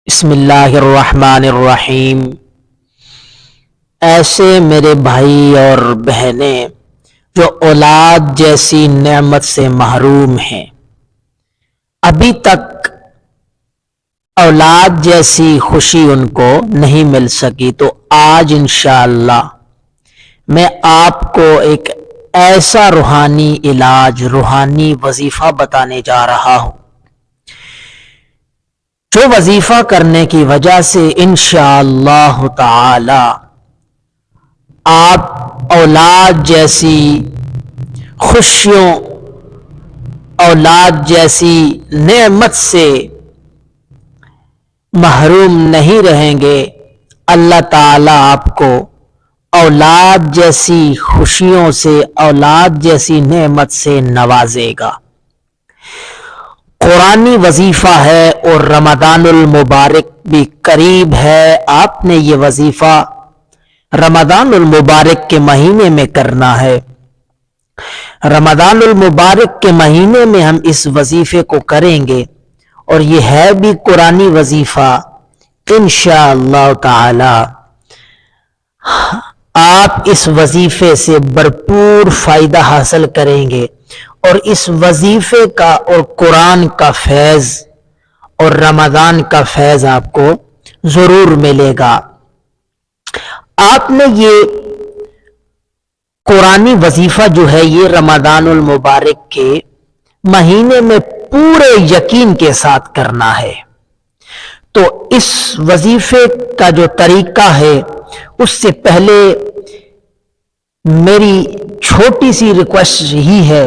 بسم اللہ الرحمن الرحیم۔ ایسے میرے بھائی اور بہنیں جو اولاد جیسی نعمت سے محروم ہیں، ابھی تک اولاد جیسی خوشی ان کو نہیں مل سکی، تو آج انشاءاللہ میں آپ کو ایک ایسا روحانی علاج، روحانی وظیفہ بتانے جا رہا ہوں جو وظیفہ کرنے کی وجہ سے انشاءاللہ تعالی آپ اولاد جیسی خوشیوں، اولاد جیسی نعمت سے محروم نہیں رہیں گے۔ اللہ تعالی آپ کو اولاد جیسی خوشیوں سے، اولاد جیسی نعمت سے نوازے گا۔ قرآنی وظیفہ ہے اور رمضان المبارک بھی قریب ہے۔ آپ نے یہ وظیفہ رمضان المبارک کے مہینے میں کرنا ہے۔ رمضان المبارک کے مہینے میں ہم اس وظیفے کو کریں گے، اور یہ ہے بھی قرآنی وظیفہ۔ انشاءاللہ تعالی آپ اس وظیفے سے بھرپور فائدہ حاصل کریں گے، اور اس وظیفے کا اور قرآن کا فیض اور رمضان کا فیض آپ کو ضرور ملے گا۔ آپ نے یہ قرآنی وظیفہ جو ہے یہ رمضان المبارک کے مہینے میں پورے یقین کے ساتھ کرنا ہے۔ تو اس وظیفے کا جو طریقہ ہے، اس سے پہلے میری چھوٹی سی ریکویسٹ یہی ہے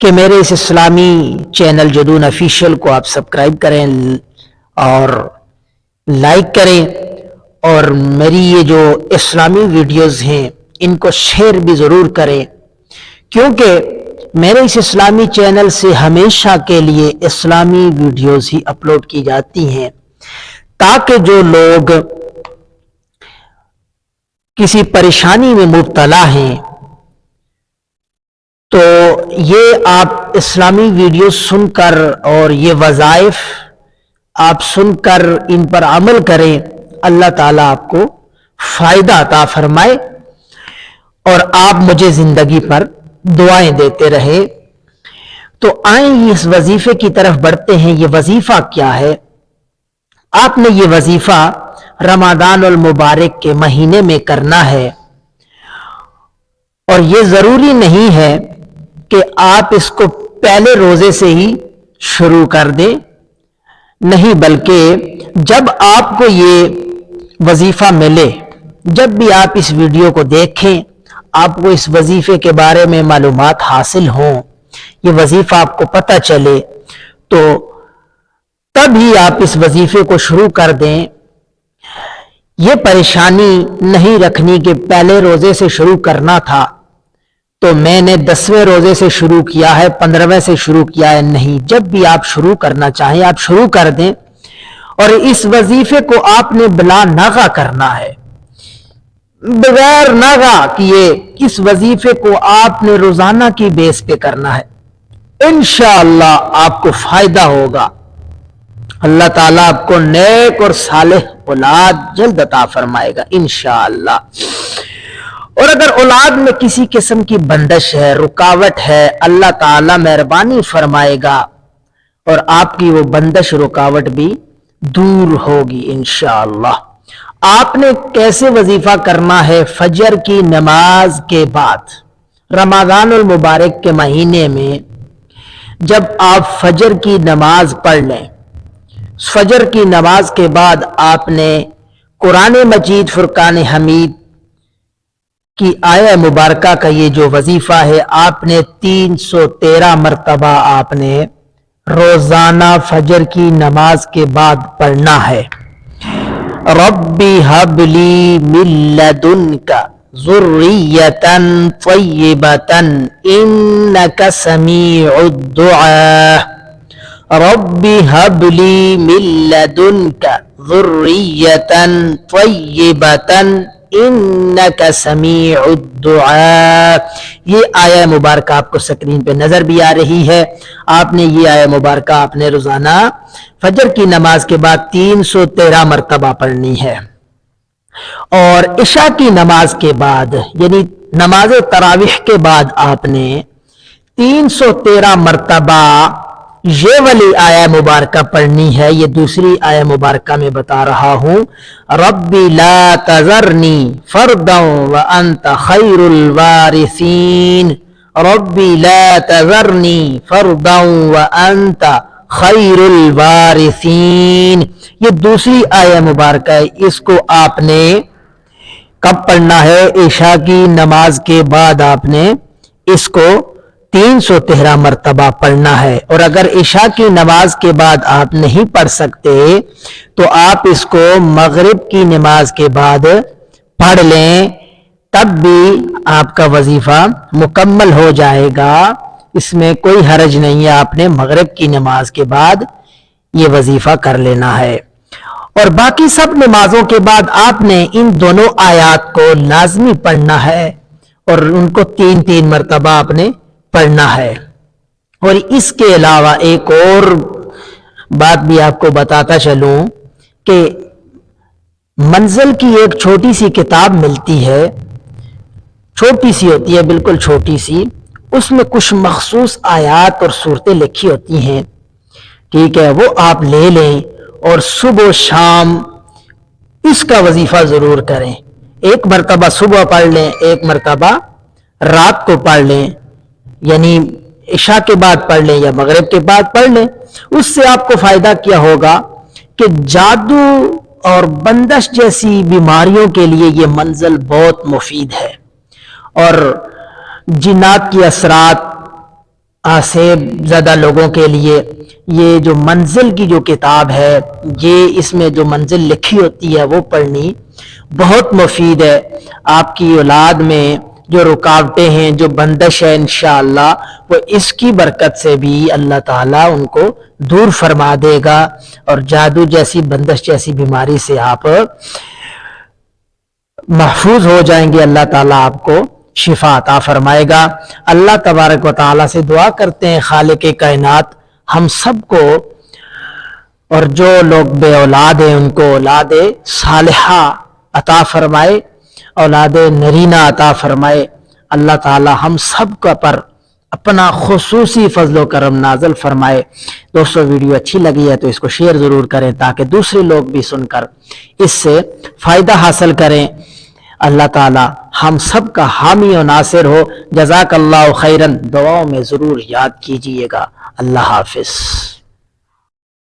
کہ میرے اس اسلامی چینل جدون آفیشیل کو آپ سبسکرائب کریں اور لائک کریں، اور میری یہ جو اسلامی ویڈیوز ہیں ان کو شیئر بھی ضرور کریں، کیونکہ میرے اس اسلامی چینل سے ہمیشہ کے لیے اسلامی ویڈیوز ہی اپلوڈ کی جاتی ہیں، تاکہ جو لوگ کسی پریشانی میں مبتلا ہیں تو یہ آپ اسلامی ویڈیوز سن کر اور یہ وظائف آپ سن کر ان پر عمل کریں، اللہ تعالیٰ آپ کو فائدہ عطا فرمائے اور آپ مجھے زندگی پر دعائیں دیتے رہے۔ تو آئیں اس وظیفے کی طرف بڑھتے ہیں۔ یہ وظیفہ کیا ہے؟ آپ نے یہ وظیفہ رمضان المبارک کے مہینے میں کرنا ہے، اور یہ ضروری نہیں ہے کہ آپ اس کو پہلے روزے سے ہی شروع کر دیں، نہیں، بلکہ جب آپ کو یہ وظیفہ ملے، جب بھی آپ اس ویڈیو کو دیکھیں، آپ کو اس وظیفے کے بارے میں معلومات حاصل ہوں، یہ وظیفہ آپ کو پتہ چلے، تو تب ہی آپ اس وظیفے کو شروع کر دیں۔ یہ پریشانی نہیں رکھنی کہ پہلے روزے سے شروع کرنا تھا تو میں نے 10ویں روزے سے شروع کیا ہے، 15ویں سے شروع کیا ہے، نہیں، جب بھی آپ شروع کرنا چاہیں آپ شروع کر دیں، اور اس وظیفے کو آپ نے بلا ناغہ کرنا ہے، بغیر ناغہ کیے اس وظیفے کو آپ نے روزانہ کی بیس پہ کرنا ہے۔ انشاءاللہ آپ کو فائدہ ہوگا، اللہ تعالیٰ آپ کو نیک اور صالح اولاد جلد عطا فرمائے گا انشاءاللہ۔ اور اگر اولاد میں کسی قسم کی بندش ہے، رکاوٹ ہے، اللہ تعالیٰ مہربانی فرمائے گا اور آپ کی وہ بندش رکاوٹ بھی دور ہوگی انشاءاللہ۔ آپ نے کیسے وظیفہ کرنا ہے؟ فجر کی نماز کے بعد، رمضان المبارک کے مہینے میں جب آپ فجر کی نماز پڑھ لیں، فجر کی نماز کے بعد آپ نے قرآن مجید فرقان حمید کی آیہ مبارکہ کا یہ جو وظیفہ ہے، آپ نے 313 مرتبہ آپ نے روزانہ فجر کی نماز کے بعد پڑھنا ہے۔ ربی حب لی من لدنک ذریۃ طیبۃ انک سمیع الدعاء، ربی حب لی من لدنک ذریۃ طیبۃ انک سمیع الدعاء. یہ آیہ مبارکہ آپ کو سکرین پہ نظر بھی آ رہی ہے. آپ نے یہ آیہ مبارکہ آپ نے روزانہ فجر کی نماز کے بعد 313 مرتبہ پڑھنی ہے، اور عشاء کی نماز کے بعد یعنی نماز تراویح کے بعد آپ نے 313 مرتبہ یہ والی آیہ مبارکہ پڑھنی ہے. یہ دوسری آیہ مبارکہ میں بتا رہا ہوں، ربی لا تذرنی فردا وانت خیر الوارثین، ربی لا تذرنی فردا وانت خیر الوارثین. یہ دوسری آیہ مبارکہ ہے. اس کو آپ نے کب پڑھنا ہے؟ عشاء کی نماز کے بعد آپ نے اس کو 313 مرتبہ پڑھنا ہے. اور اگر عشاء کی نماز کے بعد آپ نہیں پڑھ سکتے تو آپ اس کو مغرب کی نماز کے بعد پڑھ لیں، تب بھی آپ کا وظیفہ مکمل ہو جائے گا. اس میں کوئی حرج نہیں ہے، آپ نے مغرب کی نماز کے بعد یہ وظیفہ کر لینا ہے. اور باقی سب نمازوں کے بعد آپ نے ان دونوں آیات کو لازمی پڑھنا ہے، اور ان کو 3 مرتبہ آپ نے پڑھنا ہے. اور اس کے علاوہ ایک اور بات بھی آپ کو بتاتا چلوں کہ منزل کی ایک چھوٹی سی کتاب ملتی ہے، چھوٹی سی ہوتی ہے، بالکل چھوٹی سی. اس میں کچھ مخصوص آیات اور صورتیں لکھی ہوتی ہیں، ٹھیک ہے، وہ آپ لے لیں اور صبح و شام اس کا وظیفہ ضرور کریں. ایک مرتبہ صبح پڑھ لیں، ایک مرتبہ رات کو پڑھ لیں، یعنی عشاء کے بعد پڑھ لیں یا مغرب کے بعد پڑھ لیں. اس سے آپ کو فائدہ کیا ہوگا کہ جادو اور بندش جیسی بیماریوں کے لیے یہ منزل بہت مفید ہے، اور جنات کی اثرات سے زیادہ لوگوں کے لیے یہ جو منزل کی جو کتاب ہے، یہ اس میں جو منزل لکھی ہوتی ہے وہ پڑھنی بہت مفید ہے. آپ کی اولاد میں جو رکاوٹیں ہیں، جو بندش ہے، انشاءاللہ وہ اس کی برکت سے بھی اللہ تعالیٰ ان کو دور فرما دے گا، اور جادو جیسی بندش جیسی بیماری سے آپ محفوظ ہو جائیں گے. اللہ تعالیٰ آپ کو شفا عطا فرمائے گا. اللہ تبارک و تعالیٰ سے دعا کرتے ہیں خالق کائنات ہم سب کو، اور جو لوگ بے اولاد ہیں ان کو اولاد صالحہ عطا فرمائے، اولاد نرینہ عطا فرمائے. اللہ تعالی ہم سب کا پر اپنا خصوصی فضل و کرم نازل فرمائے. دوستو ویڈیو اچھی لگی ہے تو اس کو شیئر ضرور کریں تاکہ دوسرے لوگ بھی سن کر اس سے فائدہ حاصل کریں. اللہ تعالی ہم سب کا حامی و ناصر ہو. جزاک اللہ خیرن. دعاؤں میں ضرور یاد کیجئے گا. اللہ حافظ.